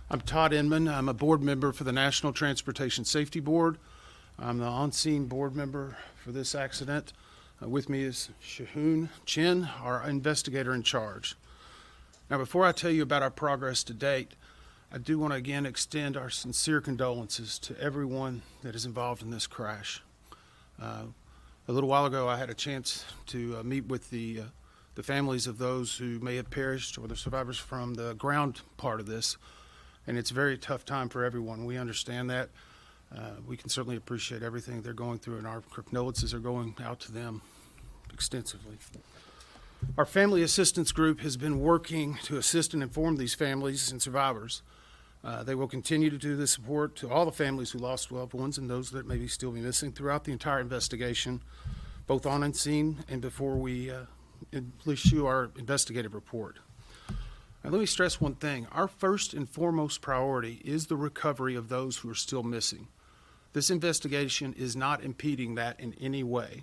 I'm Todd Inman. I'm a board member for the National Transportation Safety Board. I'm the on-scene board member for this accident. With me is Shahoon Chin, our investigator in charge. Now, before I tell you about our progress to date, I do want to again extend our sincere condolences to everyone that is involved in this crash. A little while ago, I had a chance to meet with the families of those who may have perished or the survivors from the ground part of this. And it's a very tough time for everyone. We understand that. We can certainly appreciate everything they're going through, and our condolences are going out to them extensively. Our family assistance group has been working to assist and inform these families and survivors. They will continue to do this support to all the families who lost loved ones and those that may still be missing throughout the entire investigation, both on scene and before we issue our investigative report. Now, let me stress one thing. Our first and foremost priority is the recovery of those who are still missing. This investigation is not impeding that in any way.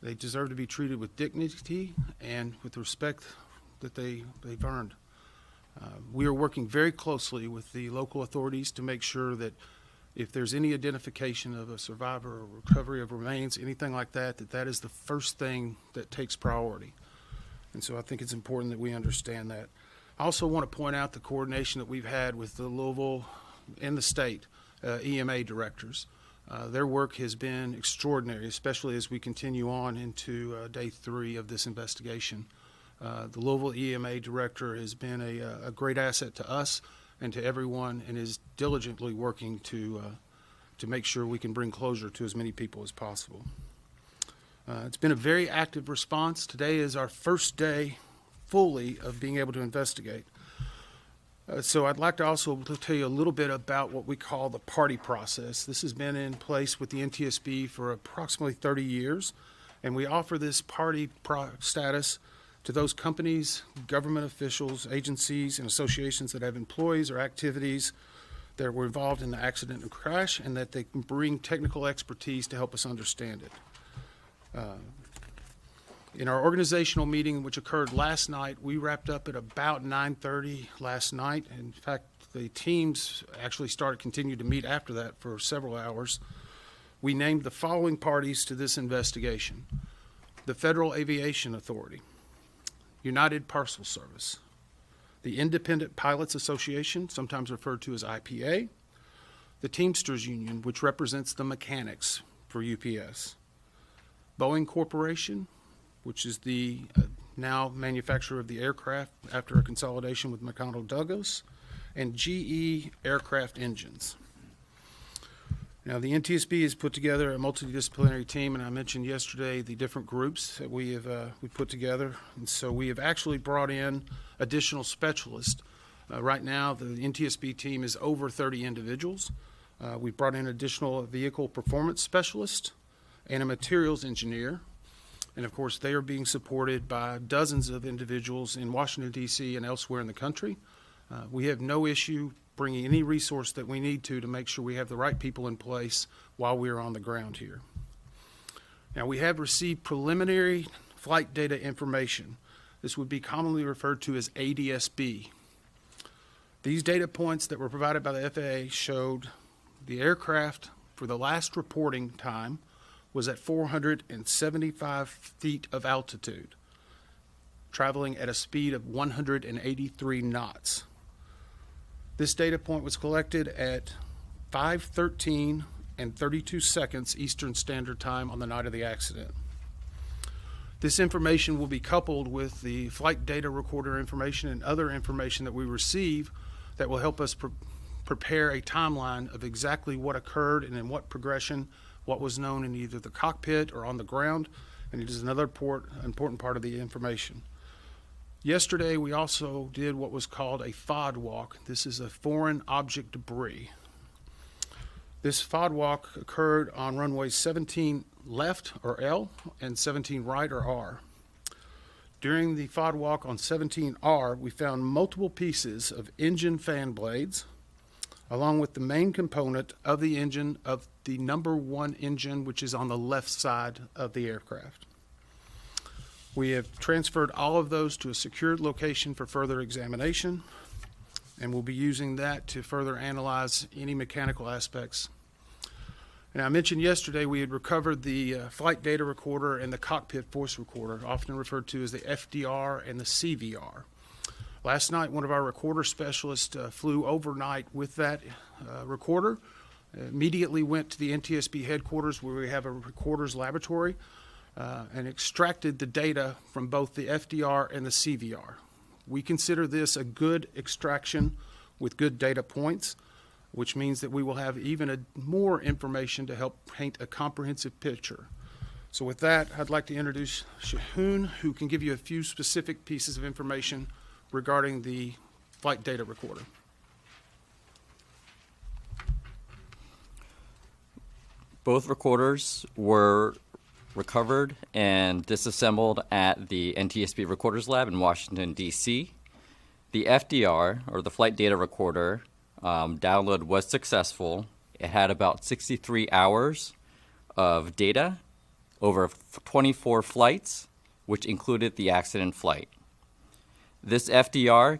They deserve to be treated with dignity and with the respect that they've earned. We are working very closely with the local authorities to make sure that if there's any identification of a survivor or recovery of remains, anything like that, that is the first thing that takes priority. And so I think it's important that we understand that. I also want to point out the coordination that we've had with the Louisville and the state EMA directors. Their work has been extraordinary, especially as we continue on into day 3 of this investigation. The Louisville EMA director has been a great asset to us and to everyone, and is diligently working to make sure we can bring closure to as many people as possible. It's been a very active response. Today is our first day fully of being able to investigate. So I'd like to also tell you a little bit about what we call the party process. This has been in place with the NTSB for approximately 30 years, and we offer this party status to those companies, government officials, agencies, and associations that have employees or activities that were involved in the accident and crash, and that they can bring technical expertise to help us understand it. In our organizational meeting, which occurred last night, we wrapped up at about 9:30 last night. In fact, the teams actually continued to meet after that for several hours. We named the following parties to this investigation: the Federal Aviation Authority, United Parcel Service, the Independent Pilots Association, sometimes referred to as IPA, the Teamsters Union, which represents the mechanics for UPS, Boeing Corporation, which is the now manufacturer of the aircraft after a consolidation with McDonnell Douglas, and GE Aircraft Engines. Now, the NTSB has put together a multidisciplinary team, and I mentioned yesterday the different groups that we put together. And so we have actually brought in additional specialists. Right now, the NTSB team is over 30 individuals. We've brought in additional vehicle performance specialists and a materials engineer. And of course, they are being supported by dozens of individuals in Washington, D.C. and elsewhere in the country. We have no issue bringing any resource that we need to make sure we have the right people in place while we are on the ground here. Now, we have received preliminary flight data information. This would be commonly referred to as ADSB. These data points that were provided by the FAA showed the aircraft for the last reporting time was at 475 feet of altitude, traveling at a speed of 183 knots. This data point was collected at 5:13 and 32 seconds Eastern Standard Time on the night of the accident. This information will be coupled with the flight data recorder information and other information that we receive that will help us prepare a timeline of exactly what occurred and in what progression, what was known in either the cockpit or on the ground, and it is another important part of the information. Yesterday, we also did what was called a FOD walk. This is a foreign object debris. This FOD walk occurred on runways 17 left, or L, and 17 right, or R. During the FOD walk on 17R, we found multiple pieces of engine fan blades, along with the main component of the engine of the number 1 engine, which is on the left side of the aircraft. We have transferred all of those to a secured location for further examination. and we'll be using that to further analyze any mechanical aspects. And I mentioned yesterday we had recovered the flight data recorder and the cockpit voice recorder, often referred to as the FDR and the CVR. Last night, one of our recorder specialists flew overnight with that recorder, immediately went to the NTSB headquarters where we have a recorder's laboratory, and extracted the data from both the FDR and the CVR. We consider this a good extraction with good data points, which means that we will have even more information to help paint a comprehensive picture. So with that, I'd like to introduce Shahoon, who can give you a few specific pieces of information regarding the flight data recorder. Both recorders were recovered and disassembled at the NTSB Recorders Lab in Washington, D.C. The FDR, or the flight data recorder, download was successful. It had about 63 hours of data over 24 flights, which included the accident flight. This FDR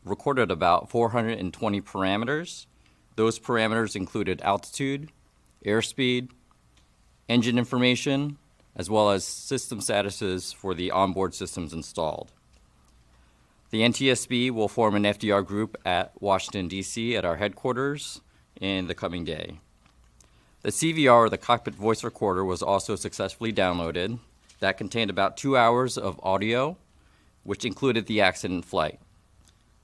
recorded about 420 parameters. Those parameters included altitude, airspeed, engine information, as well as system statuses for the onboard systems installed. The NTSB will form an FDR group at Washington, D.C. at our headquarters in the coming day. The CVR, or the cockpit voice recorder, was also successfully downloaded. That contained about 2 hours of audio, which included the accident flight.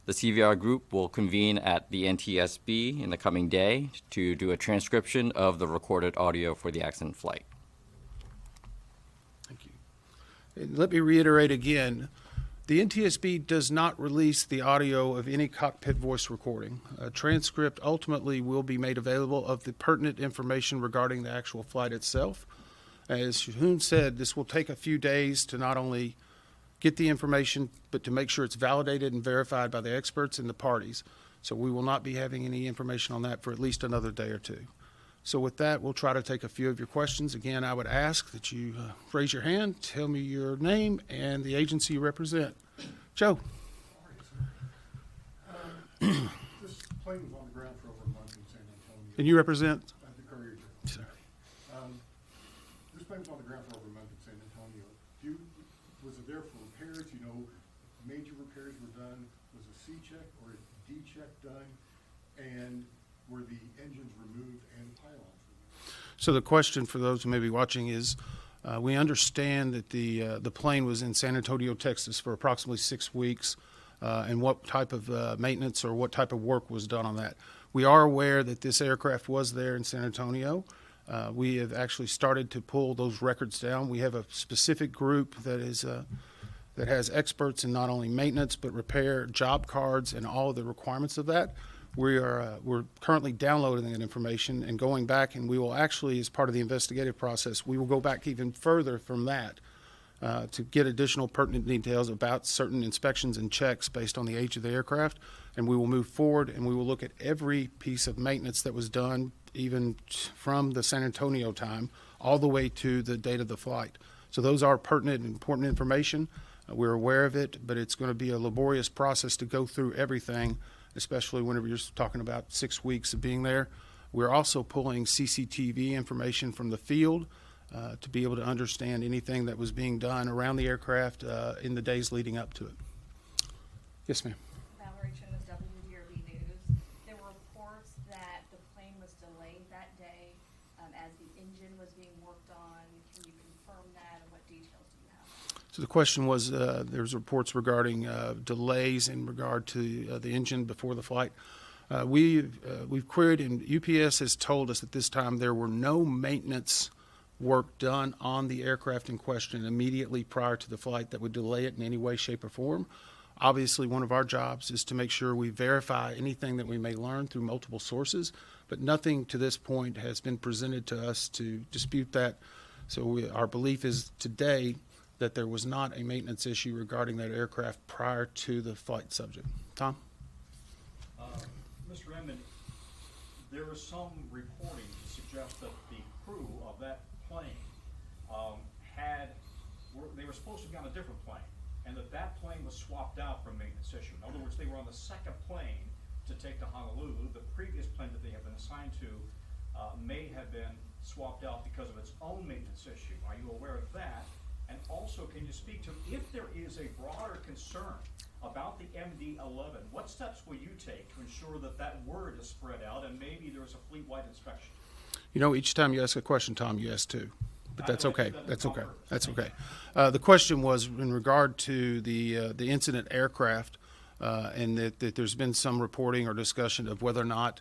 The CVR group will convene at the NTSB in the coming day to do a transcription of the recorded audio for the accident flight. Thank you. And let me reiterate again, the NTSB does not release the audio of any cockpit voice recording. A transcript ultimately will be made available of the pertinent information regarding the actual flight itself. As Shahoon said, this will take a few days to not only get the information, but to make sure it's validated and verified by the experts and the parties. So we will not be having any information on that for at least another day or two. So with that, we'll try to take a few of your questions. Again, I would ask that you raise your hand, tell me your name and the agency you represent. Joe. This plane was on the ground for over a month in San Antonio. And you represent? The Courier. Sir. This plane was on the ground for over a month in San Antonio. Was it there for repairs? You know, major repairs were done. Was a C check or a D check done? And were the engines removed and pylons removed? So the question for those who may be watching is, we understand that the plane was in San Antonio, Texas for approximately 6 weeks, and what type of maintenance or what type of work was done on that. We are aware that this aircraft was there in San Antonio. We have actually started to pull those records down. We have a specific group that has experts in not only maintenance but repair, job cards, and all of the requirements of that. We're currently downloading that information and going back, and we will actually, as part of the investigative process, we will go back even further from that to get additional pertinent details about certain inspections and checks based on the age of the aircraft. And we will move forward and we will look at every piece of maintenance that was done, even from the San Antonio time all the way to the date of the flight. So those are pertinent and important information. We're aware of it, but it's going to be a laborious process to go through everything, especially whenever you're talking about 6 weeks of being there. We're also pulling CCTV information from the field to be able to understand anything that was being done around the aircraft in the days leading up to it. Yes, ma'am. Valerie Chen with WDRB News. There were reports that the plane was delayed that day as the engine was being worked on. Can you confirm that, and what details do you have? So the question was, there's reports regarding delays in regard to the engine before the flight. We've queried, and UPS has told us at this time there were no maintenance work done on the aircraft in question immediately prior to the flight that would delay it in any way, shape, or form. Obviously, one of our jobs is to make sure we verify anything that we may learn through multiple sources, but nothing to this point has been presented to us to dispute that. So our belief is today that there was not a maintenance issue regarding that aircraft prior to the flight subject. Tom? Mr. Inman, there was some reporting to suggest that the crew of that plane they were supposed to be on a different plane, and that plane was swapped out for maintenance issue. In other words, they were on the second plane to take to Honolulu. The previous plane that they have been assigned to may have been swapped out because of its own maintenance issue. Are you aware of that? And also, can you speak to if there is a broader concern about the MD-11, what steps will you take to ensure that that word is spread out and maybe there's a fleet-wide inspection? You know, each time you ask a question, Tom, you ask two. But that's okay. That's okay. That's Thank okay. The question was in regard to the incident aircraft, and that there's been some reporting or discussion of whether or not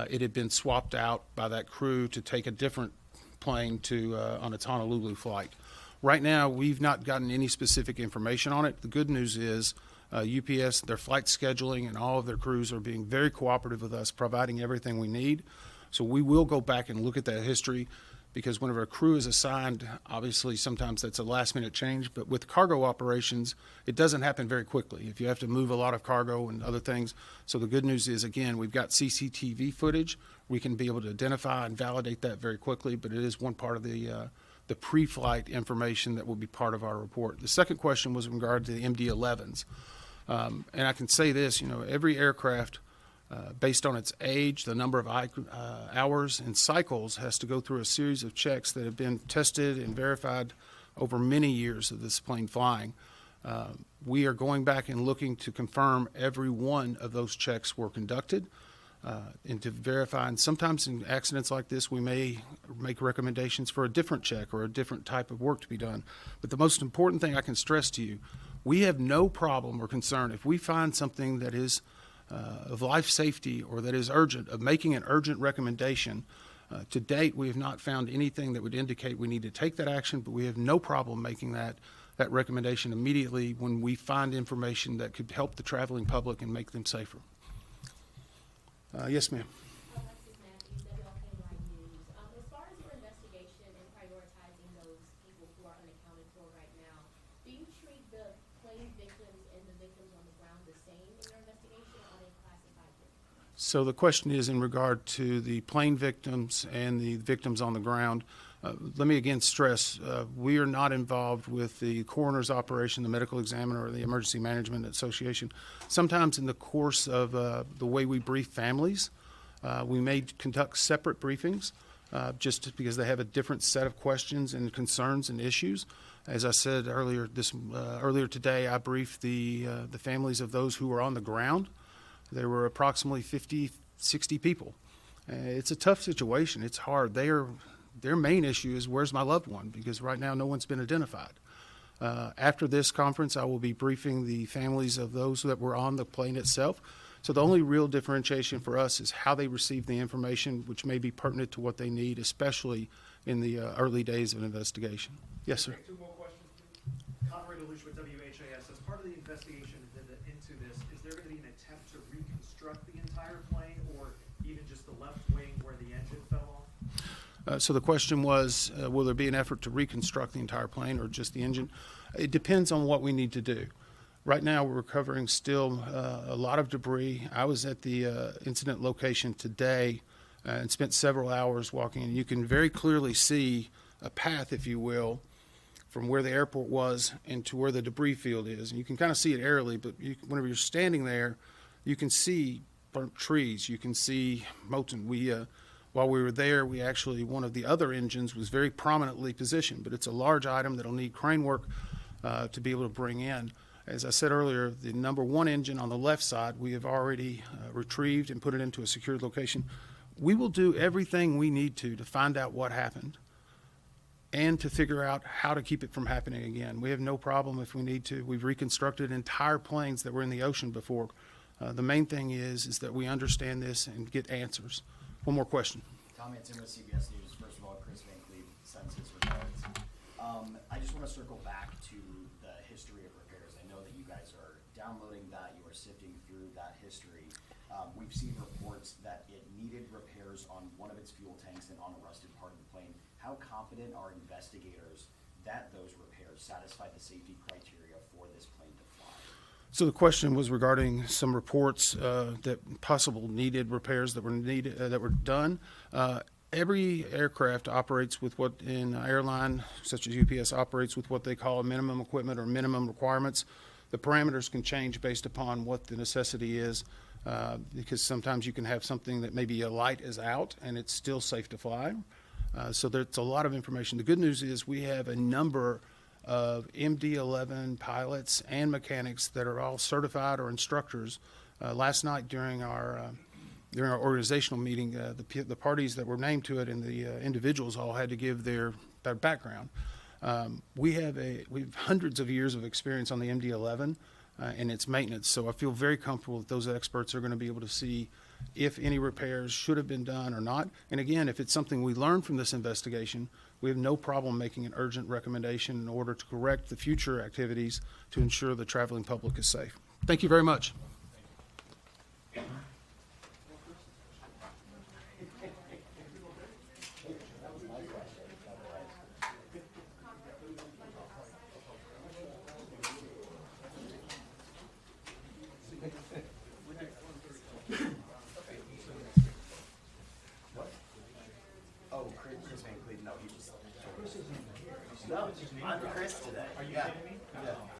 it had been swapped out by that crew to take a different plane to on its Honolulu flight. Right now, we've not gotten any specific information on it. The good news is UPS, their flight scheduling and all of their crews are being very cooperative with us, providing everything we need. So we will go back and look at that history, because whenever a crew is assigned, obviously sometimes that's a last-minute change, but with cargo operations, it doesn't happen very quickly if you have to move a lot of cargo and other things. So the good news is, again, we've got CCTV footage. We can be able to identify and validate that very quickly, but it is one part of the pre-flight information that will be part of our report. The second question was in regard to the MD-11s. And I can say this, you know, every aircraft, based on its age, the number of hours and cycles, has to go through a series of checks that have been tested and verified over many years of this plane flying. We are going back and looking to confirm every one of those checks were conducted and to verify. And sometimes in accidents like this, we may make recommendations for a different check or a different type of work to be done. But the most important thing I can stress to you, we have no problem or concern if we find something that is of life safety or that is urgent, of making an urgent recommendation. To date, we have not found anything that would indicate we need to take that action, but we have no problem making that recommendation immediately when we find information that could help the traveling public and make them safer. Yes, ma'am. Alexis Matthews, WLKY News. As far as your investigation and prioritizing those people who are unaccounted for right now, do you treat the plane victims and the victims on the ground the same in your investigation, or are they classified differently? So the question is in regard to the plane victims and the victims on the ground. Let me again stress, we are not involved with the coroner's operation, the medical examiner, or the emergency management association. Sometimes in the course of the way we brief families, we may conduct separate briefings just because they have a different set of questions and concerns and issues. As I said earlier today, I briefed the families of those who were on the ground. There were approximately 50, 60 people. It's a tough situation. It's hard. Their main issue is, where's my loved one? Because right now no one's been identified. After this conference, I will be briefing the families of those that were on the plane itself. So the only real differentiation for us is how they receive the information, which may be pertinent to what they need, especially in the early days of an investigation. Yes, sir. Two more questions, please. Conrad Deluche with WHAS. As part of the investigation into this, is there going to be an attempt to reconstruct the entire plane, or even just the left wing where the engine fell off? So the question was, will there be an effort to reconstruct the entire plane or just the engine? It depends on what we need to do. Right now, we're recovering still a lot of debris. I was at the incident location today and spent several hours walking, and you can very clearly see a path, if you will, from where the airport was and to where the debris field is. And you can kind of see it aerially, but whenever you're standing there, you can see burnt trees. You can see molten. While we were there, we actually, one of the other engines was very prominently positioned, but it's a large item that'll need crane work to be able to bring in. As I said earlier, the number one engine on the left side, we have already retrieved and put it into a secured location. We will do everything we need to find out what happened and to figure out how to keep it from happening again. We have no problem if we need to. We've reconstructed entire planes that were in the ocean before. The main thing is that we understand this and get answers. One more question. Tom Hanson with CBS News. First of all, Chris Van Cleve sends his regards. I just want to circle back to the history of repairs. I know that you guys are downloading that, you are sifting through that history. We've seen reports that it needed repairs on one of its fuel tanks and on a rusted part of the plane. How confident are investigators that those repairs satisfy the safety criteria for this plane to fly? So the question was regarding some reports that possible needed repairs that were done. every aircraft operates with what in airline, such as UPS, operates with what they call a minimum equipment or minimum requirements. The parameters can change based upon what the necessity is, because sometimes you can have something that maybe a light is out and it's still safe to fly. So there's a lot of information. The good news is we have a number of MD-11 pilots and mechanics that are all certified or instructors. Last night during our organizational meeting, the parties that were named to it and the individuals all had to give their background. We have hundreds of years of experience on the MD-11 and its maintenance, so I feel very comfortable that those experts are going to be able to see if any repairs should have been done or not. And again, if it's something we learn from this investigation, we have no problem making an urgent recommendation in order to correct the future activities to ensure the traveling public is safe. Thank you very much. Oh, Chris Van Cleve, no, he just. No, I'm Chris today. Are you kidding me? Yeah.